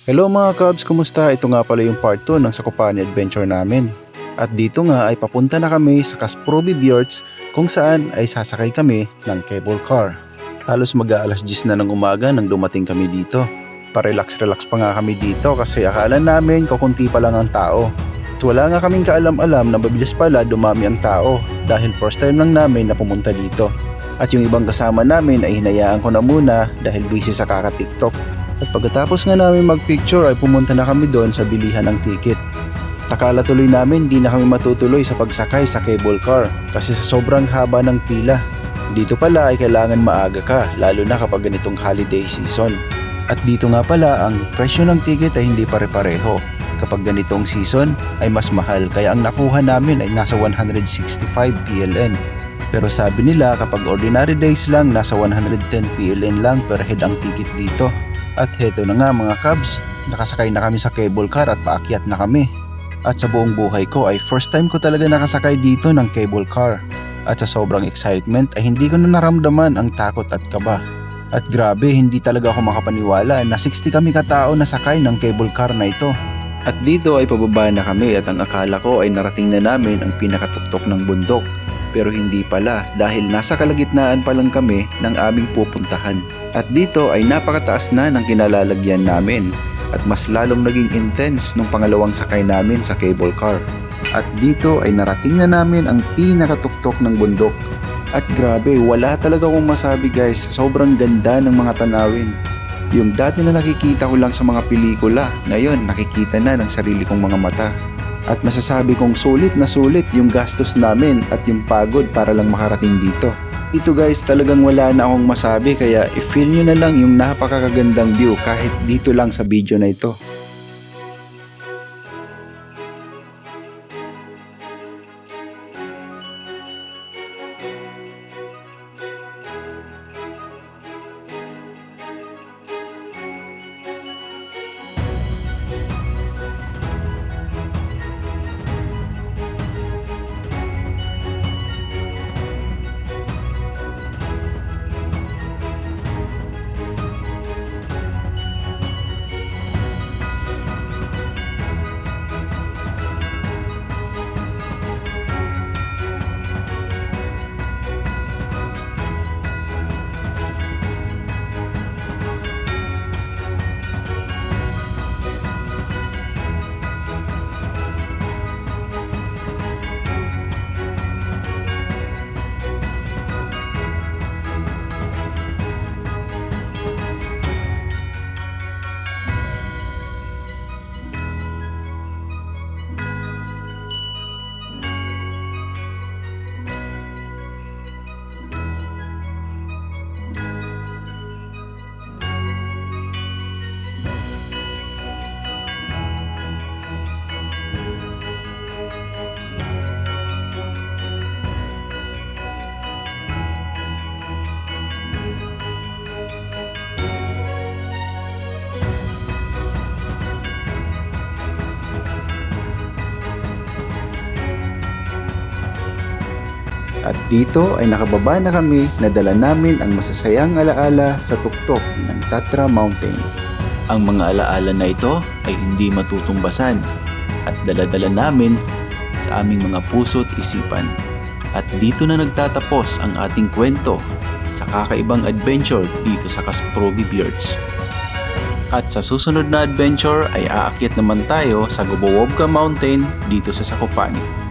Hello mga Cubs, kumusta? Ito nga pala yung part 2 ng Zakopane adventure namin. At dito nga ay papunta na kami sa Kasproby Fjords kung saan ay sasakay kami ng cable car. Halos mag-aalas 10 na ng umaga nang dumating kami dito. Pa-relax-relax pa nga kami dito kasi akala namin kukunti pa lang ang tao. At wala nga kaming kaalam-alam na mabilis pala dumami ang tao dahil first time lang namin na pumunta dito. At yung ibang kasama namin ay hinayaan ko na muna dahil busy sa kaka-TikTok. At pagkatapos nga namin magpicture ay pumunta na kami doon sa bilihan ng ticket. Takala tuloy namin di na kami matutuloy sa pagsakay sa cable car kasi sa sobrang haba ng pila. Dito pala ay kailangan maaga ka lalo na kapag ganitong holiday season. At dito nga pala ang presyo ng ticket ay hindi pare-pareho. Kapag ganitong season ay mas mahal kaya ang nakuha namin ay nasa 165 PLN. Pero sabi nila kapag ordinary days lang nasa 110 PLN lang per head ang ticket dito. At heto na nga mga Cubs, nakasakay na kami sa cable car at paakyat na kami. At sa buong buhay ko ay first time ko talaga nakasakay dito ng cable car. At sa sobrang excitement ay hindi ko na naramdaman ang takot at kaba. At grabe, hindi talaga ako makapaniwala na 60 kami katao na sakay ng cable car na ito. At dito ay pababa na kami at ang akala ko ay narating na namin ang pinakatuktok ng bundok. Pero hindi pala dahil nasa kalagitnaan pa lang kami ng aming pupuntahan. At dito ay napakataas na ng kinalalagyan namin at mas lalong naging intense nung pangalawang sakay namin sa cable car. At dito ay narating na namin ang pinakatuktok ng bundok. At grabe, wala talaga akong masabi guys, sobrang ganda ng mga tanawin. Yung dati na nakikita ko lang sa mga pelikula, ngayon nakikita na ng sarili kong mga mata. At masasabi kong sulit na sulit yung gastos namin at yung pagod para lang makarating dito. Dito guys talagang wala na akong masabi kaya i-feel nyo na lang yung napakagandang view kahit dito lang sa video na ito. At dito ay nakababa na kami na dala namin ang masasayang alaala sa tuktok ng Tatra Mountain. Ang mga alaala na ito ay hindi matutumbasan at dala-dala namin sa aming mga puso at isipan. At dito na nagtatapos ang ating kwento sa kakaibang adventure dito sa Kasproby Fjords. At sa susunod na adventure ay aakyat naman tayo sa Gubowobka Mountain dito sa Zakopane.